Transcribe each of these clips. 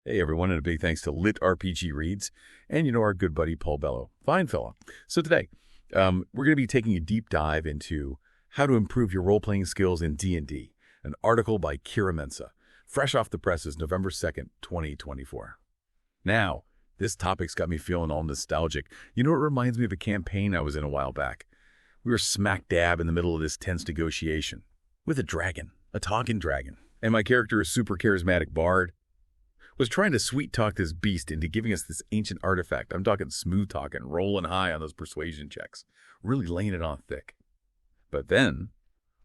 Hey everyone, and a big thanks to Lit RPG Reads and our good buddy Paul Bello. Fine fella. So today, we're going to be taking a deep dive into how to improve your role-playing skills in D&D, an article by Kiera Mensah, fresh off the presses November 2nd, 2024. Now, this topic's got me feeling all nostalgic. It reminds me of a campaign I was in a while back. We were smack dab in the middle of this tense negotiation with a dragon, a talking dragon, and my character, a super charismatic bard, was trying to sweet-talk this beast into giving us this ancient artifact. I'm talking smooth-talking, rolling high on those persuasion checks, really laying it on thick. But then,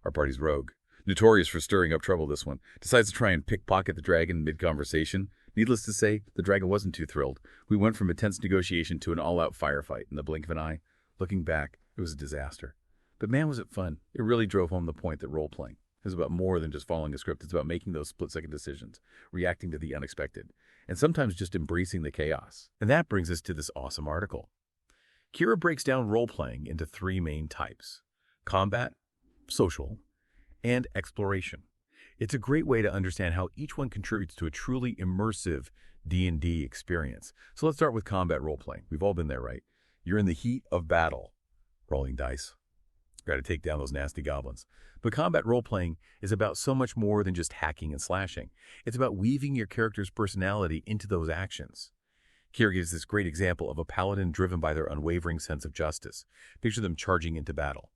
our party's rogue, notorious for stirring up trouble this one, decides to try and pickpocket the dragon mid-conversation. Needless to say, the dragon wasn't too thrilled. We went from a tense negotiation to an all-out firefight in the blink of an eye. Looking back, it was a disaster. But man, was it fun. It really drove home the point that role-playing is about more than just following a script. It's about making those split-second decisions, reacting to the unexpected, and sometimes just embracing the chaos. And that brings us to this awesome article. Kiera breaks down role-playing into three main types: combat, social, and exploration. It's a great way to understand how each one contributes to a truly immersive D&D experience. So let's start with combat role-playing. We've all been there, right? You're in the heat of battle, rolling dice. Got to take down those nasty goblins. But combat role-playing is about so much more than just hacking and slashing. It's about weaving your character's personality into those actions. Kiera gives this great example of a paladin driven by their unwavering sense of justice. Picture them charging into battle.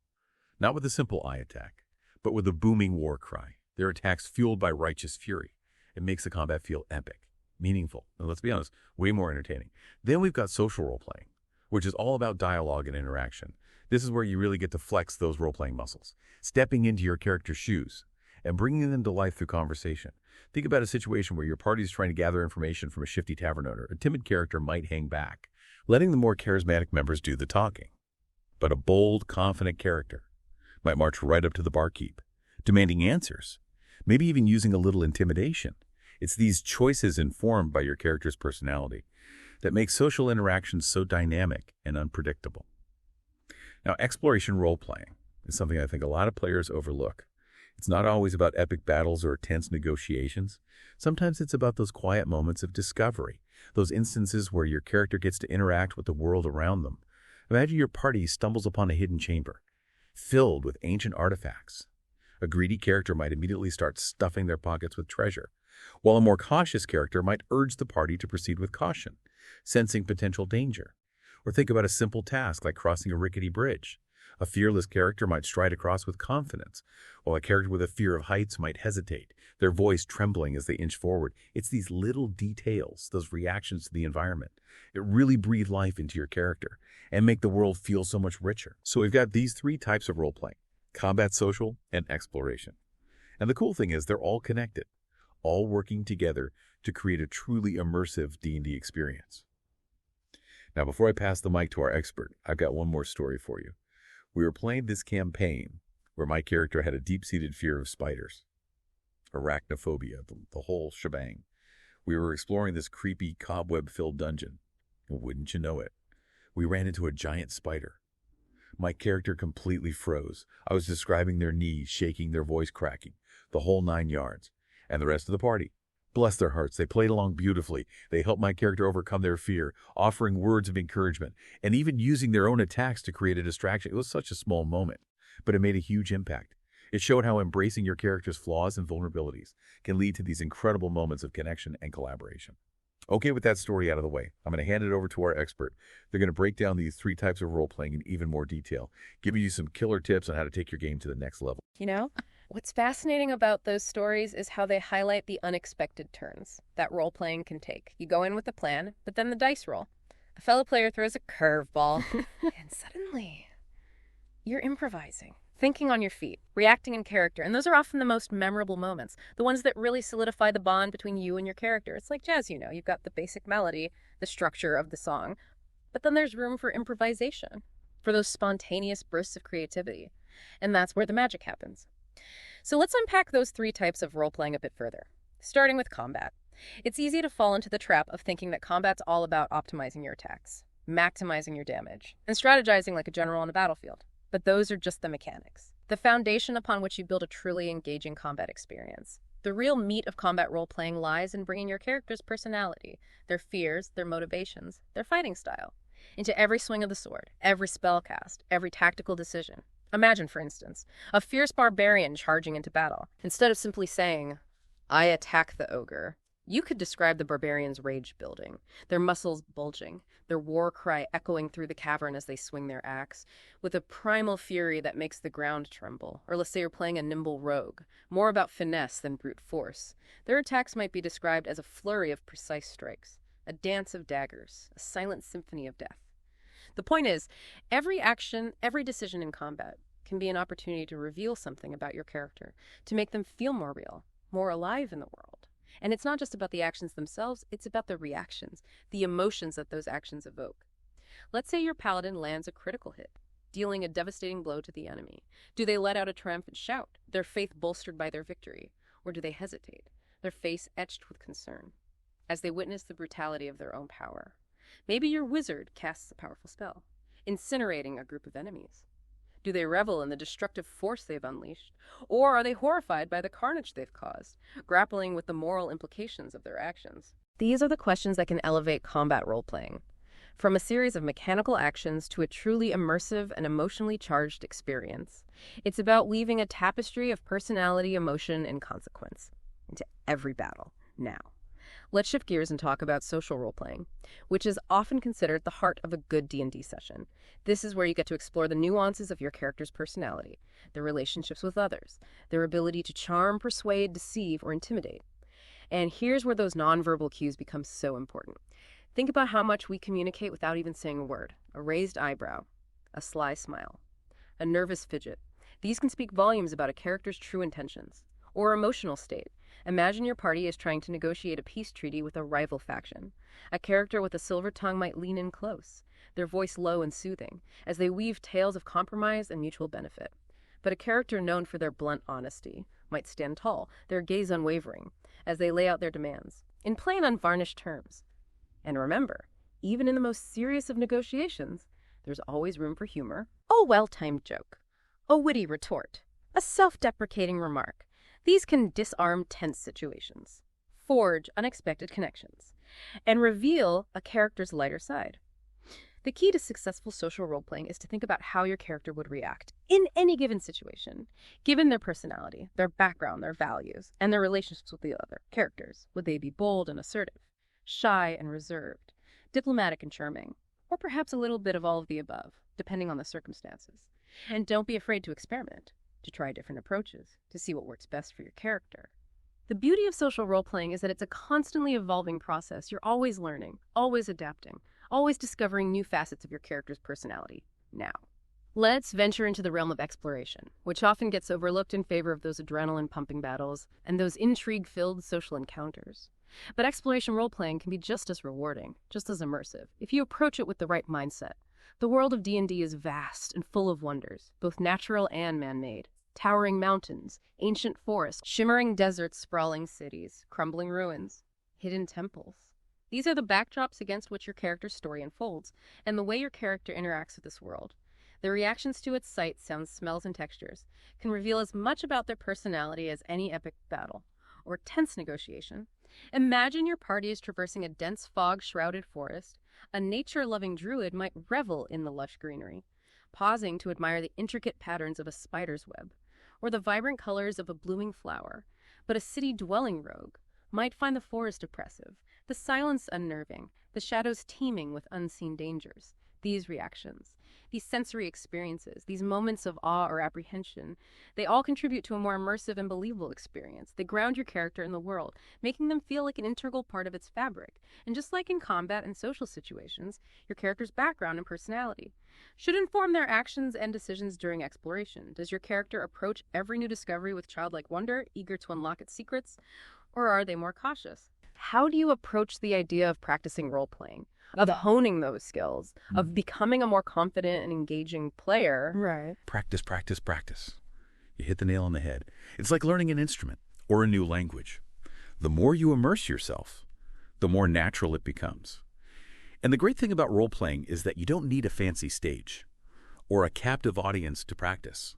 Not with a simple eye attack, but with a booming war cry. Their attacks fueled by righteous fury. It makes the combat feel epic, meaningful, and let's be honest, way more entertaining. Then we've got social role-playing, which is all about dialogue and interaction. This is where you really get to flex those role-playing muscles, stepping into your character's shoes and bringing them to life through conversation. Think about a situation where your party is trying to gather information from a shifty tavern owner. A timid character might hang back, letting the more charismatic members do the talking. But a bold, confident character might march right up to the barkeep, demanding answers, maybe even using a little intimidation. It's these choices informed by your character's personality that make social interactions so dynamic and unpredictable. Now, exploration role-playing is something I think a lot of players overlook. It's not always about epic battles or tense negotiations. Sometimes it's about those quiet moments of discovery, those instances where your character gets to interact with the world around them. Imagine your party stumbles upon a hidden chamber, filled with ancient artifacts. A greedy character might immediately start stuffing their pockets with treasure, while a more cautious character might urge the party to proceed with caution, sensing potential danger. Or think about a simple task like crossing a rickety bridge. A fearless character might stride across with confidence, while a character with a fear of heights might hesitate, their voice trembling as they inch forward. It's these little details, those reactions to the environment, that really breathe life into your character and make the world feel so much richer. So we've got these three types of role-playing: combat, social, and exploration. And the cool thing is they're all connected, all working together to create a truly immersive D&D experience. Now, before I pass the mic to our expert, I've got one more story for you. We were playing this campaign where my character had a deep-seated fear of spiders, arachnophobia, the whole shebang. We were exploring this creepy, cobweb-filled dungeon. Wouldn't you know it, we ran into a giant spider. My character completely froze. I was describing their knees shaking, their voice cracking, the whole 9 yards. And the rest of the party, bless their hearts, they played along beautifully. They helped my character overcome their fear, offering words of encouragement, and even using their own attacks to create a distraction. It was such a small moment, but it made a huge impact. It showed how embracing your character's flaws and vulnerabilities can lead to these incredible moments of connection and collaboration. Okay, with that story out of the way, I'm going to hand it over to our expert. They're going to break down these three types of role-playing in even more detail, giving you some killer tips on how to take your game to the next level. What's fascinating about those stories is how they highlight the unexpected turns that role-playing can take. You go in with a plan, but then the dice roll. A fellow player throws a curveball, and suddenly you're improvising, thinking on your feet, reacting in character. And those are often the most memorable moments, the ones that really solidify the bond between you and your character. It's like jazz, you've got the basic melody, the structure of the song, but then there's room for improvisation, for those spontaneous bursts of creativity. And that's where the magic happens. So let's unpack those three types of role-playing a bit further, starting with combat. It's easy to fall into the trap of thinking that combat's all about optimizing your attacks, maximizing your damage, and strategizing like a general on a battlefield. But those are just the mechanics, the foundation upon which you build a truly engaging combat experience. The real meat of combat role-playing lies in bringing your character's personality, their fears, their motivations, their fighting style, into every swing of the sword, every spell cast, every tactical decision. Imagine, for instance, a fierce barbarian charging into battle. Instead of simply saying, "I attack the ogre," you could describe the barbarian's rage building, their muscles bulging, their war cry echoing through the cavern as they swing their axe, with a primal fury that makes the ground tremble. Or let's say you're playing a nimble rogue, more about finesse than brute force. Their attacks might be described as a flurry of precise strikes, a dance of daggers, a silent symphony of death. The point is, every action, every decision in combat can be an opportunity to reveal something about your character, to make them feel more real, more alive in the world. And it's not just about the actions themselves, it's about the reactions, the emotions that those actions evoke. Let's say your paladin lands a critical hit, dealing a devastating blow to the enemy. Do they let out a triumphant shout, their faith bolstered by their victory? Or do they hesitate, their face etched with concern, as they witness the brutality of their own power? Maybe your wizard casts a powerful spell, incinerating a group of enemies. Do they revel in the destructive force they've unleashed? Or are they horrified by the carnage they've caused, grappling with the moral implications of their actions? These are the questions that can elevate combat role-playing, from a series of mechanical actions to a truly immersive and emotionally charged experience. It's about weaving a tapestry of personality, emotion, and consequence into every battle. Now, let's shift gears and talk about social role-playing, which is often considered the heart of a good D&D session. This is where you get to explore the nuances of your character's personality, their relationships with others, their ability to charm, persuade, deceive, or intimidate. And here's where those nonverbal cues become so important. Think about how much we communicate without even saying a word. A raised eyebrow, a sly smile, a nervous fidget. These can speak volumes about a character's true intentions or emotional state. Imagine your party is trying to negotiate a peace treaty with a rival faction. A character with a silver tongue might lean in close, their voice low and soothing, as they weave tales of compromise and mutual benefit. But a character known for their blunt honesty might stand tall, their gaze unwavering, as they lay out their demands, in plain, unvarnished terms. And remember, even in the most serious of negotiations, there's always room for humor, a well-timed joke, a witty retort, a self-deprecating remark. These can disarm tense situations, forge unexpected connections, and reveal a character's lighter side. The key to successful social role-playing is to think about how your character would react in any given situation, given their personality, their background, their values, and their relationships with the other characters. Would they be bold and assertive, shy and reserved, diplomatic and charming, or perhaps a little bit of all of the above, depending on the circumstances? And don't be afraid to experiment, to try different approaches, to see what works best for your character. The beauty of social role-playing is that it's a constantly evolving process. You're always learning, always adapting, always discovering new facets of your character's personality. Now, let's venture into the realm of exploration, which often gets overlooked in favor of those adrenaline-pumping battles and those intrigue-filled social encounters. But exploration role-playing can be just as rewarding, just as immersive, if you approach it with the right mindset. The world of D&D is vast and full of wonders, both natural and man-made. Towering mountains, ancient forests, shimmering deserts, sprawling cities, crumbling ruins, hidden temples. These are the backdrops against which your character's story unfolds, and the way your character interacts with this world. Their reactions to its sights, sounds, smells, and textures can reveal as much about their personality as any epic battle or tense negotiation. Imagine your party is traversing a dense fog-shrouded forest. A nature-loving druid might revel in the lush greenery, pausing to admire the intricate patterns of a spider's web or the vibrant colors of a blooming flower. But a city-dwelling rogue might find the forest oppressive, the silence unnerving, the shadows teeming with unseen dangers. These reactions, these sensory experiences, these moments of awe or apprehension, they all contribute to a more immersive and believable experience. They ground your character in the world, making them feel like an integral part of its fabric. And just like in combat and social situations, your character's background and personality should inform their actions and decisions during exploration. Does your character approach every new discovery with childlike wonder, eager to unlock its secrets, or are they more cautious? How do you approach the idea of practicing role-playing, of honing those skills, of becoming a more confident and engaging player? Right. Practice, practice, practice. You hit the nail on the head. It's like learning an instrument or a new language. The more you immerse yourself, the more natural it becomes. And the great thing about role-playing is that you don't need a fancy stage or a captive audience to practice.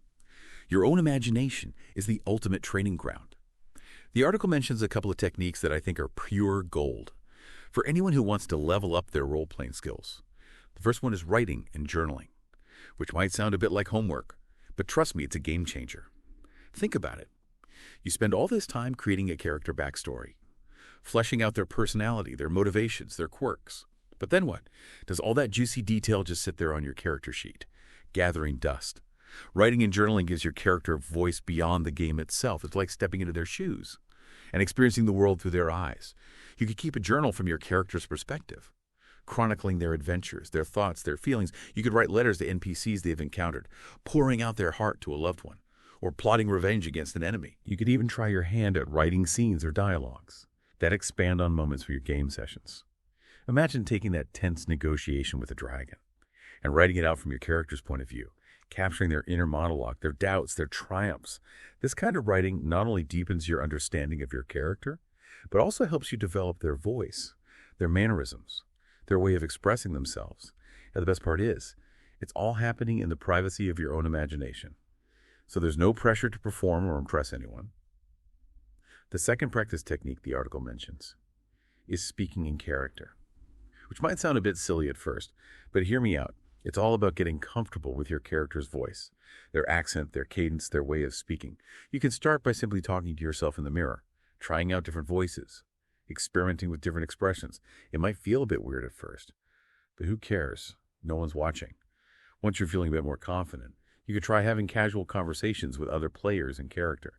Your own imagination is the ultimate training ground. The article mentions a couple of techniques that I think are pure gold for anyone who wants to level up their role-playing skills. The first one is writing and journaling, which might sound a bit like homework, but trust me, it's a game changer. Think about it. You spend all this time creating a character backstory, fleshing out their personality, their motivations, their quirks. But then what? Does all that juicy detail just sit there on your character sheet, gathering dust? Writing and journaling gives your character a voice beyond the game itself. It's like stepping into their shoes and experiencing the world through their eyes. You could keep a journal from your character's perspective, chronicling their adventures, their thoughts, their feelings. You could write letters to NPCs they've encountered, pouring out their heart to a loved one, or plotting revenge against an enemy. You could even try your hand at writing scenes or dialogues that expand on moments for your game sessions. Imagine taking that tense negotiation with a dragon and writing it out from your character's point of view, capturing their inner monologue, their doubts, their triumphs. This kind of writing not only deepens your understanding of your character, but also helps you develop their voice, their mannerisms, their way of expressing themselves. And the best part is, it's all happening in the privacy of your own imagination. So there's no pressure to perform or impress anyone. The second practice technique the article mentions is speaking in character, which might sound a bit silly at first, but hear me out. It's all about getting comfortable with your character's voice, their accent, their cadence, their way of speaking. You can start by simply talking to yourself in the mirror, trying out different voices, experimenting with different expressions. It might feel a bit weird at first, but who cares? No one's watching. Once you're feeling a bit more confident, you could try having casual conversations with other players in character.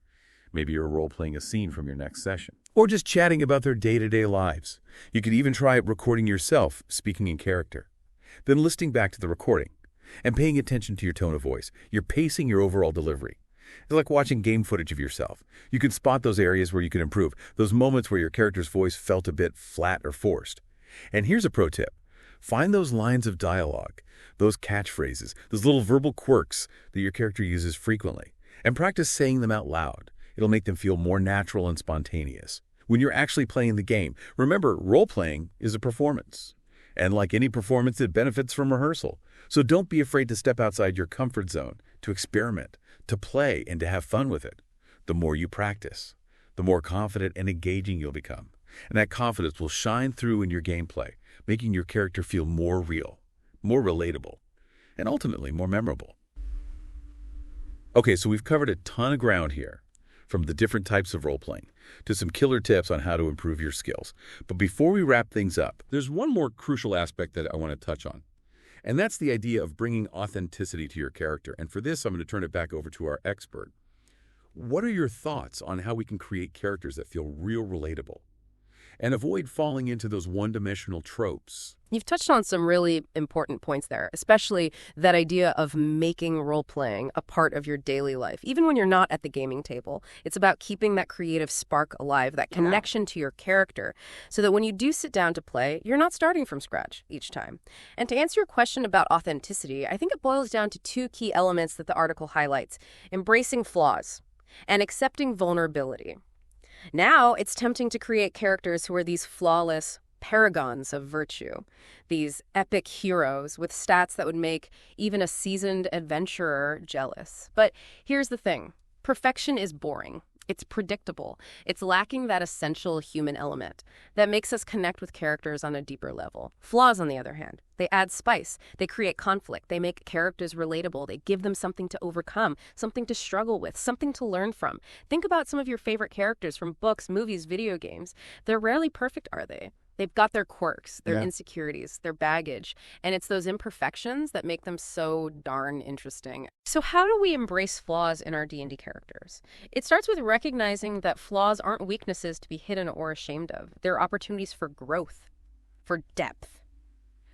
Maybe you're role-playing a scene from your next session, or just chatting about their day-to-day lives. You could even try recording yourself speaking in character, then listening back to the recording and paying attention to your tone of voice. You're pacing your overall delivery. It's like watching game footage of yourself. You can spot those areas where you can improve, those moments where your character's voice felt a bit flat or forced. And here's a pro tip. Find those lines of dialogue, those catchphrases, those little verbal quirks that your character uses frequently, and practice saying them out loud. It'll make them feel more natural and spontaneous. When you're actually playing the game, remember, role-playing is a performance. And like any performance, it benefits from rehearsal. So don't be afraid to step outside your comfort zone, to experiment, to play, and to have fun with it. The more you practice, the more confident and engaging you'll become. And that confidence will shine through in your gameplay, making your character feel more real, more relatable, and ultimately more memorable. Okay, so we've covered a ton of ground here, from the different types of role-playing to some killer tips on how to improve your skills. But before we wrap things up, there's one more crucial aspect that I want to touch on. And that's the idea of bringing authenticity to your character. And for this, I'm going to turn it back over to our expert. What are your thoughts on how we can create characters that feel real relatable and avoid falling into those one-dimensional tropes? You've touched on some really important points there, especially that idea of making role-playing a part of your daily life. Even when you're not at the gaming table, it's about keeping that creative spark alive, that connection to your character, so that when you do sit down to play, you're not starting from scratch each time. And to answer your question about authenticity, I think it boils down to two key elements that the article highlights: embracing flaws and accepting vulnerability. Now, it's tempting to create characters who are these flawless paragons of virtue, these epic heroes with stats that would make even a seasoned adventurer jealous. But here's the thing. Perfection is boring. It's predictable. It's lacking that essential human element that makes us connect with characters on a deeper level. Flaws, on the other hand, they add spice. They create conflict. They make characters relatable. They give them something to overcome, something to struggle with, something to learn from. Think about some of your favorite characters from books, movies, video games. They're rarely perfect, are they? They've got their quirks, their insecurities, their baggage, and it's those imperfections that make them so darn interesting. So how do we embrace flaws in our D&D characters? It starts with recognizing that flaws aren't weaknesses to be hidden or ashamed of. They're opportunities for growth, for depth,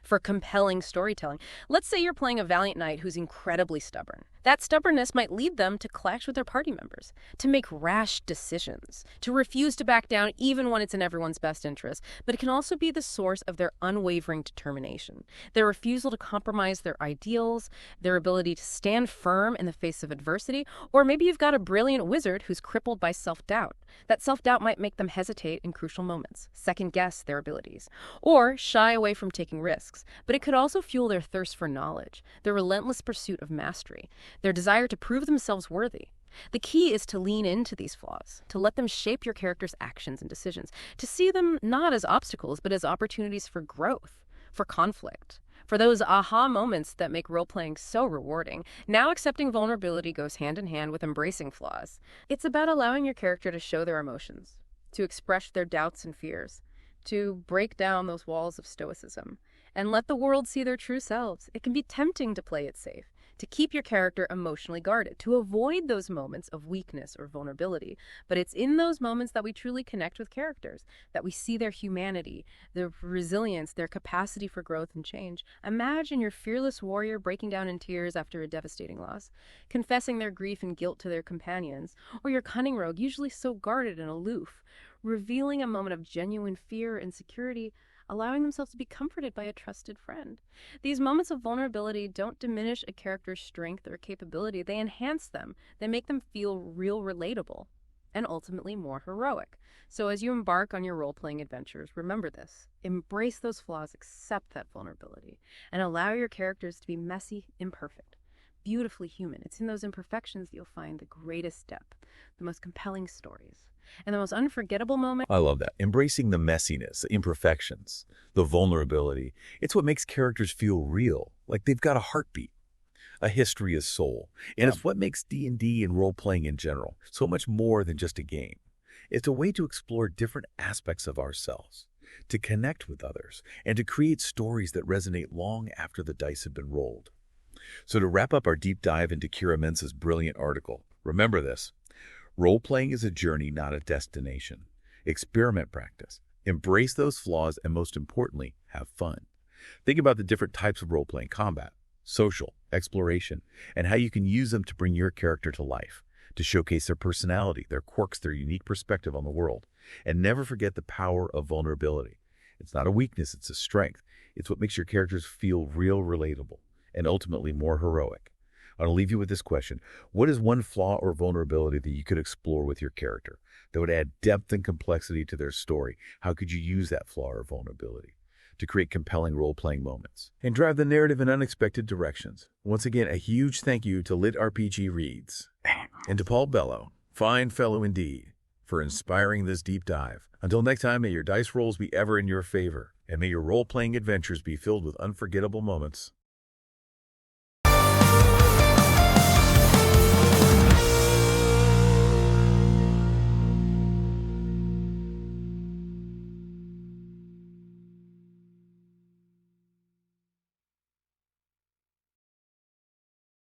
for compelling storytelling. Let's say you're playing a valiant knight who's incredibly stubborn. That stubbornness might lead them to clash with their party members, to make rash decisions, to refuse to back down even when it's in everyone's best interest. But it can also be the source of their unwavering determination, their refusal to compromise their ideals, their ability to stand firm in the face of adversity. Or maybe you've got a brilliant wizard who's crippled by self-doubt. That self-doubt might make them hesitate in crucial moments, second-guess their abilities, or shy away from taking risks. But it could also fuel their thirst for knowledge, their relentless pursuit of mastery, their desire to prove themselves worthy. The key is to lean into these flaws, to let them shape your character's actions and decisions, to see them not as obstacles, but as opportunities for growth, for conflict, for those aha moments that make role-playing so rewarding. Now accepting vulnerability goes hand in hand with embracing flaws. It's about allowing your character to show their emotions, to express their doubts and fears, to break down those walls of stoicism, and let the world see their true selves. It can be tempting to play it safe, to keep your character emotionally guarded, to avoid those moments of weakness or vulnerability. But it's in those moments that we truly connect with characters, that we see their humanity, their resilience, their capacity for growth and change. Imagine your fearless warrior breaking down in tears after a devastating loss, confessing their grief and guilt to their companions, or your cunning rogue, usually so guarded and aloof, revealing a moment of genuine fear and security, allowing themselves to be comforted by a trusted friend. These moments of vulnerability don't diminish a character's strength or capability. They enhance them. They make them feel real relatable and ultimately more heroic. So as you embark on your role-playing adventures, remember this. Embrace those flaws, accept that vulnerability, and allow your characters to be messy, imperfect, beautifully human. It's in those imperfections that you'll find the greatest depth, the most compelling stories, and the most unforgettable moments. I love that. Embracing the messiness, the imperfections, the vulnerability. It's what makes characters feel real, like they've got a heartbeat, a history, a soul. And it's what makes D&D and role-playing in general so much more than just a game. It's a way to explore different aspects of ourselves, to connect with others, and to create stories that resonate long after the dice have been rolled. So to wrap up our deep dive into Kiera Mensah's brilliant article, remember this. Role-playing is a journey, not a destination. Experiment, practice, embrace those flaws, and most importantly, have fun. Think about the different types of role-playing: combat, social, exploration, and how you can use them to bring your character to life, to showcase their personality, their quirks, their unique perspective on the world. And never forget the power of vulnerability. It's not a weakness, it's a strength. It's what makes your characters feel real relatable and ultimately more heroic. I'll leave you with this question. What is one flaw or vulnerability that you could explore with your character that would add depth and complexity to their story? How could you use that flaw or vulnerability to create compelling role-playing moments and drive the narrative in unexpected directions? Once again, a huge thank you to Lit RPG Reads and to Paul Bello, fine fellow indeed, for inspiring this deep dive. Until next time, may your dice rolls be ever in your favor, and may your role-playing adventures be filled with unforgettable moments.